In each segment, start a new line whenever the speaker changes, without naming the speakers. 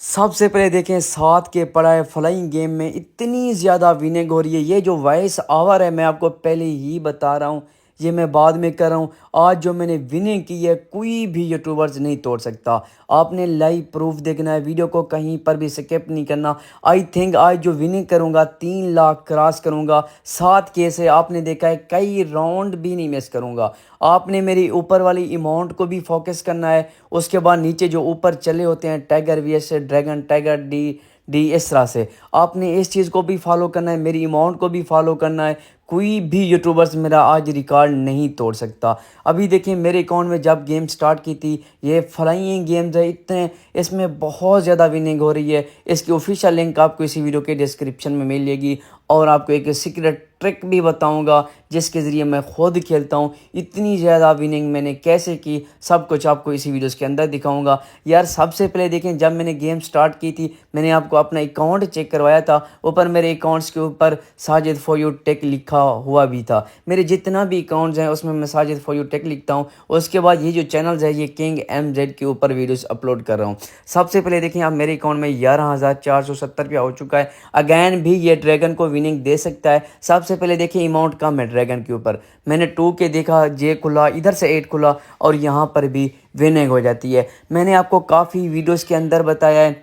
सबसे पहले देखें 7 के पड़ा है फ्लाइंग गेम में इतनी ज़्यादा विनिंग हो रही है। ये जो वॉइस ओवर है मैं आपको पहले ही बता रहा हूँ, ये मैं बाद में कर रहा हूँ। आज जो मैंने विनिंग की है कोई भी यूट्यूबर्स नहीं तोड़ सकता। आपने लाइव प्रूफ देखना है, वीडियो को कहीं पर भी स्किप नहीं करना। आई थिंक आज जो विनिंग करूँगा 3 लाख क्रॉस करूँगा। 7 के से आपने देखा है कई राउंड भी नहीं मिस करूँगा। आपने मेरी ऊपर वाली अमाउंट को भी फोकस करना है। उसके बाद नीचे जो ऊपर चले होते हैं tiger vs dragon tiger D D इस तरह से आपने इस चीज़ को भी फॉलो करना है, मेरी अमाउंट को भी फॉलो करना है। कोई भी यूट्यूबर्स मेरा आज रिकॉर्ड नहीं तोड़ सकता। अभी देखिए मेरे अकाउंट में जब गेम स्टार्ट की थी, ये फ्लाइंग गेम्स है इतने, इसमें बहुत ज़्यादा विनिंग हो रही है। इसकी ऑफिशियल लिंक आपको इसी वीडियो के डिस्क्रिप्शन में मिलेगी और आपको एक सीक्रेट ट्रिक भी बताऊंगा जिसके ज़रिए मैं खुद खेलता हूँ। इतनी ज़्यादा विनिंग मैंने कैसे की सब कुछ आपको इसी वीडियोस के अंदर दिखाऊंगा। यार सबसे पहले देखें, जब मैंने गेम स्टार्ट की थी मैंने आपको अपना अकाउंट चेक करवाया था। ऊपर मेरे अकाउंट्स के ऊपर साजिद फॉर यू टेक लिखा हुआ भी था। मेरे जितना भी अकाउंट्स हैं उसमें मैं साजिद फॉर यू टेक लिखता हूँ। उसके बाद ये जो चैनल्स है ये किंग MZ के ऊपर वीडियोस अपलोड कर रहा हूँ। सबसे पहले देखें आप मेरे अकाउंट में 11,470 रुपया हो चुका है। अगैन भी ये ड्रैगन को विनिंग दे सकता है। सबसे पहले देखिए अमाउंट कम है ड्रैगन के ऊपर। मैंने 2 के देखा, जे खुला, इधर से 8 खुला और यहाँ पर भी विनिंग हो जाती है। मैंने आपको काफ़ी वीडियोस के अंदर बताया है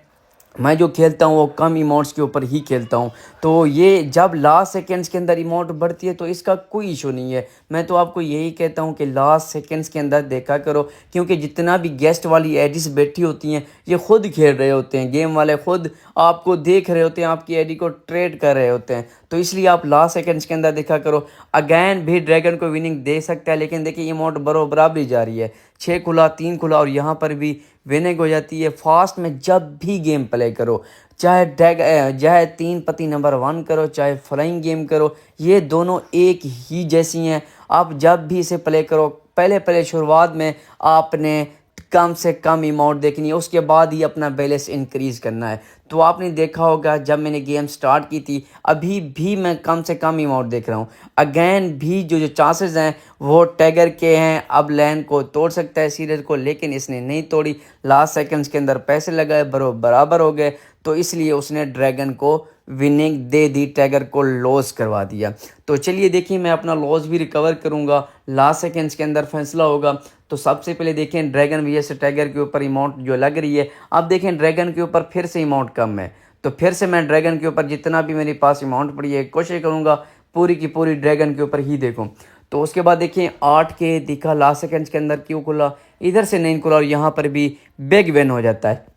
मैं जो खेलता हूँ वो कम इमोट्स के ऊपर ही खेलता हूँ। तो ये जब लास्ट सेकंड्स के अंदर इमोट बढ़ती है तो इसका कोई इशू नहीं है। मैं तो आपको यही कहता हूँ कि लास्ट सेकंड्स के अंदर देखा करो, क्योंकि जितना भी गेस्ट वाली एडीज बैठी होती हैं ये खुद खेल रहे होते हैं। गेम वाले खुद आपको देख रहे होते हैं, आपकी एडी को ट्रेड कर रहे होते हैं। तो इसलिए आप लास्ट सेकंड्स के अंदर देखा करो। अगैन भी ड्रैगन को विनिंग दे सकता है, लेकिन देखिए इमोट बराबरी जा रही है। 6 खुला, 3 खुला और यहाँ पर भी विनिंग हो जाती है। फास्ट में जब भी गेम प्ले करो, चाहे 3 पत्ती नंबर 1 करो, चाहे फ्लाइंग गेम करो, ये दोनों एक ही जैसी हैं। आप जब भी इसे प्ले करो पहले पहले शुरुआत में आपने कम से कम अमाउंट देखनी है, उसके बाद ही अपना बैलेंस इंक्रीज़ करना है। तो आपने देखा होगा जब मैंने गेम स्टार्ट की थी अभी भी मैं कम से कम अमाउंट देख रहा हूँ। अगेन भी जो जो चांसेस हैं वो टैगर के हैं। अब लैंड को तोड़ सकता है सीरीज को, लेकिन इसने नहीं तोड़ी। लास्ट सेकंड्स के अंदर पैसे लगाए, बराबर हो गए, तो इसलिए उसने ड्रैगन को विनिंग दे दी, टैगर को लॉस करवा दिया। तो चलिए देखिए मैं अपना लॉस भी रिकवर करूँगा, लास्ट सेकंड्स के अंदर फैसला होगा। तो सबसे पहले देखें ड्रैगन वीएस टाइगर के ऊपर अमाउंट जो लग रही है। अब देखें ड्रैगन के ऊपर फिर से अमाउंट कम है, तो फिर से मैं ड्रैगन के ऊपर जितना भी मेरे पास अमाउंट पड़ी है कोशिश करूँगा पूरी की पूरी ड्रैगन के ऊपर ही देखूँ। तो उसके बाद देखें 8 के दिखा लास्ट सेकंड्स के अंदर क्यों खुला, इधर से नहीं खुला और यहाँ पर भी बिग विन हो जाता है।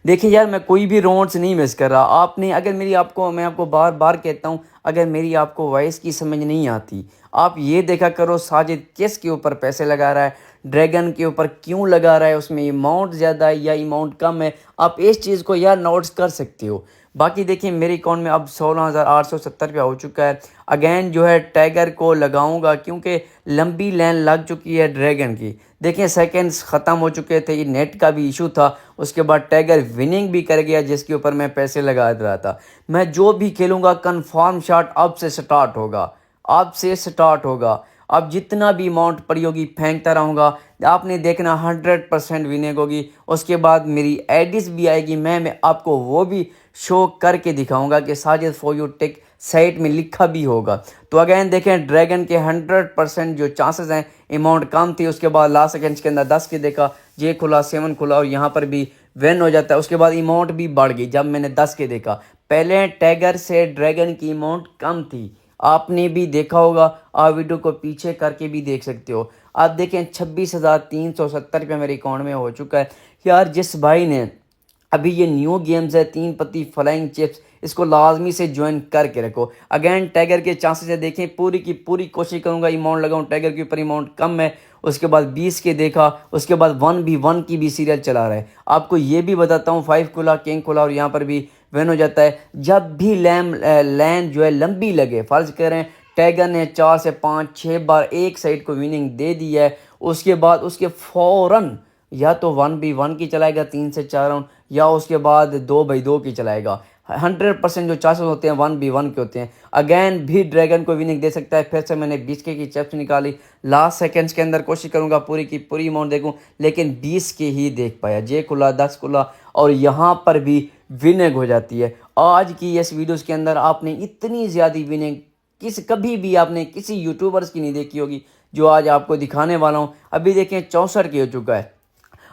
देखिए यार मैं कोई भी राउंड्स नहीं मिस कर रहा। आपने अगर मेरी आपको मैं आपको बार बार कहता हूँ, अगर मेरी आपको वॉइस की समझ नहीं आती आप ये देखा करो साजिद किस के ऊपर पैसे लगा रहा है, ड्रैगन के ऊपर क्यों लगा रहा है, उसमें अमाउंट ज़्यादा है या अमाउंट कम है। आप इस चीज़ को यार नोट्स कर सकते हो। बाकी देखिए मेरे अकाउंट में अब 16,870 रुपया हो चुका है। अगेन जो है टाइगर को लगाऊंगा क्योंकि लंबी लाइन लग चुकी है ड्रैगन की। देखिए सेकंड्स ख़त्म हो चुके थे, ये नेट का भी इशू था। उसके बाद टाइगर विनिंग भी कर गया जिसके ऊपर मैं पैसे लगा रहा था। मैं जो भी खेलूंगा कन्फर्म शॉट अब से स्टार्ट होगा, अब से स्टार्ट होगा। अब जितना भी अमाउंट पड़ी होगी फेंकता रहूँगा। आपने देखना 100% विनिंग होगी। उसके बाद मेरी एडिस भी आएगी, मैं आपको वो भी शो करके दिखाऊंगा कि Sajid for you tech site में लिखा भी होगा। तो अगेन देखें ड्रैगन के 100% जो चांसेस हैं, अमाउंट कम थी। उसके बाद लास्ट सेकंड्स के अंदर 10 के देखा, जे खुला 7 खुला और यहाँ पर भी विन हो जाता है। उसके बाद अमाउंट भी बढ़ गई जब मैंने 10 के देखा। पहले टाइगर से ड्रैगन की अमाउंट कम थी, आपने भी देखा होगा, आप वीडियो को पीछे करके भी देख सकते हो। आप देखें 26,370 रुपये मेरे अकाउंट में हो चुका है। यार जिस भाई ने अभी ये न्यू गेम्स है 3 पत्ती फ्लाइंग चिप्स, इसको लाजमी से ज्वाइन करके रखो। अगेन टाइगर के चांसेस है, देखें पूरी की पूरी कोशिश करूंगा अमाउंट लगाऊं। टाइगर के ऊपर अमाउंट कम है। उसके बाद 20 के देखा, उसके बाद 1v1 की भी सीरियल चला रहा है। आपको ये भी बताता हूँ 5 खुला, किंग खुला और यहाँ पर भी विन हो जाता है। जब भी लैंड जो है लंबी लगे, फर्ज करें टाइगर ने 4 से 5 6 बार एक साइड को विनिंग दे दी है, उसके बाद उसके फ़ौरन या तो 1v1 की चलाएगा 3 से 4 राउंड, या उसके बाद 2x2 की चलाएगा। 100% जो चांसेस होते हैं 1v1 के होते हैं। अगेन भी ड्रैगन को विनिंग दे सकता है। फिर से मैंने 20 के की चिप्स निकाली, लास्ट सेकंड्स के अंदर कोशिश करूंगा पूरी की पूरी अमाउंट देखूं, लेकिन 20 के ही देख पाया। जे खुला, 10 खुला और यहाँ पर भी विनिंग हो जाती है। आज की इस वीडियोस के अंदर आपने इतनी ज़्यादा विनिंग कभी भी आपने किसी यूट्यूबर्स की नहीं देखी होगी जो आज आपको दिखाने वाला हूँ। अभी देखें 64 की हो चुका है।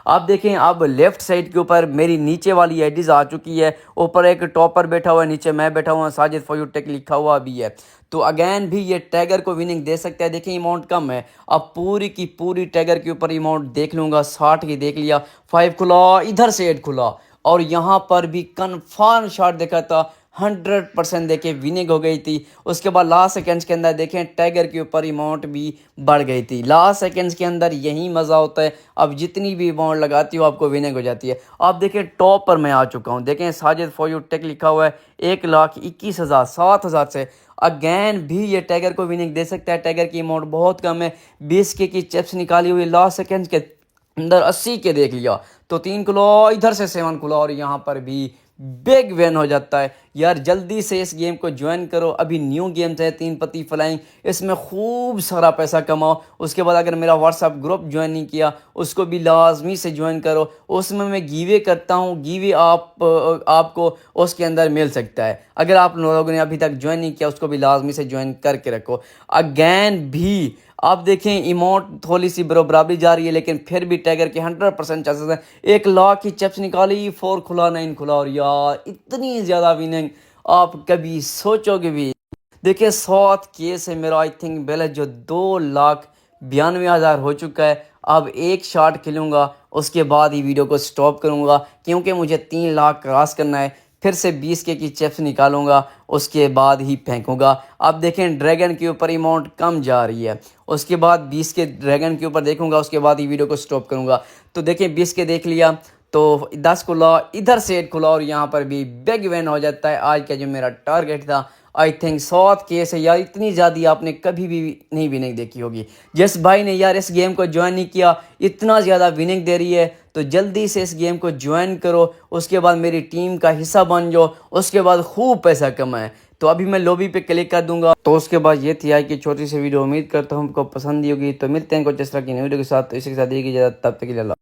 आप देखें अब लेफ्ट साइड के ऊपर मेरी नीचे वाली एडीज आ चुकी है, ऊपर एक टॉपर बैठा हुआ है, नीचे मैं बैठा हुआ, साजिद फॉर यू टेक लिखा हुआ भी है। तो अगेन भी ये टैगर को विनिंग दे सकता है। देखें अमाउंट कम है, अब पूरी की पूरी टैगर के ऊपर अमाउंट देख लूँगा। 60 की देख लिया, 5 खुला, इधर से 8 खुला और यहाँ पर भी कन्फर्म शॉट देखा था, 100% देखे विनिंग हो गई थी। उसके बाद लास्ट सेकंड्स के अंदर देखें टाइगर के ऊपर अमाउंट भी बढ़ गई थी। लास्ट सेकंड्स के अंदर यही मज़ा होता है, अब जितनी भी अमाउंट लगाती हो आपको विनिंग हो जाती है। आप देखें टॉप पर मैं आ चुका हूँ, देखें साजिद फॉर यू टेक लिखा हुआ है, 1,21,000 7,000 से अगेन भी ये टाइगर को विनिंग दे सकता है। टाइगर की अमाउंट बहुत कम है, 20 की चिप्स निकाली हुई लास्ट सेकंड्स के अंदर 80 के देख लिया तो 3 किलो, इधर से 7 किलो और यहाँ पर भी बिग विन हो जाता है। यार जल्दी से इस गेम को ज्वाइन करो, अभी न्यू गेम्स है 3 पत्ती फ्लाइंग, इसमें खूब सारा पैसा कमाओ। उसके बाद अगर मेरा व्हाट्सएप ग्रुप ज्वाइन नहीं किया उसको भी लाजमी से ज्वाइन करो, उसमें मैं गिवे करता हूँ। गिवे आपको उसके अंदर मिल सकता है। अगर आप लोगों ने अभी तक ज्वाइन नहीं किया उसको भी लाजमी से ज्वाइन करके रखो। अगेन भी आप देखें अमाउंट थोड़ी सी बराबरी जा रही है, लेकिन फिर भी टाइगर के 100% चांसेस हैं। 1,00,000 की चिप्स निकाली, 4 खुला, 9 खुला और यार इतनी ज़्यादा विनिंग आप कभी सोचोगे भी। देखिए 100 से मेरा आई थिंक बैलेंस जो 2,92,000 हो चुका है। अब एक शॉट खेलूँगा उसके बाद ही वीडियो को स्टॉप करूँगा, क्योंकि मुझे 3 लाख क्रॉस करना है। फिर से 20 के की चिप्स निकालूंगा, उसके बाद ही फेंकूंगा। अब देखें ड्रैगन के ऊपर अमाउंट कम जा रही है, उसके बाद 20 के ड्रैगन के ऊपर देखूंगा, उसके बाद ही वीडियो को स्टॉप करूंगा। तो देखें 20 के देख लिया तो 10 खुला, इधर से 8 खुला और यहाँ पर भी बिग विन हो जाता है। आज का जो मेरा टारगेट था आई थिंक 100 से, यार इतनी ज़्यादा आपने कभी भी नहीं विनिंग देखी होगी। जिस भाई ने यार इस गेम को ज्वाइन नहीं किया, इतना ज़्यादा विनिंग दे रही है, तो जल्दी से इस गेम को ज्वाइन करो, उसके बाद मेरी टीम का हिस्सा बन जाओ, उसके बाद खूब पैसा कमाएं। तो अभी मैं लॉबी पे क्लिक कर दूंगा। तो उसके बाद ये थी आज की छोटी सी वीडियो, उम्मीद करता हूँ आपको पसंद ही होगी। तो मिलते हैं कुछ इस तरह की नई वीडियो के साथ, तो इसी के साथ एक इजाज़त, तब तक के लिए।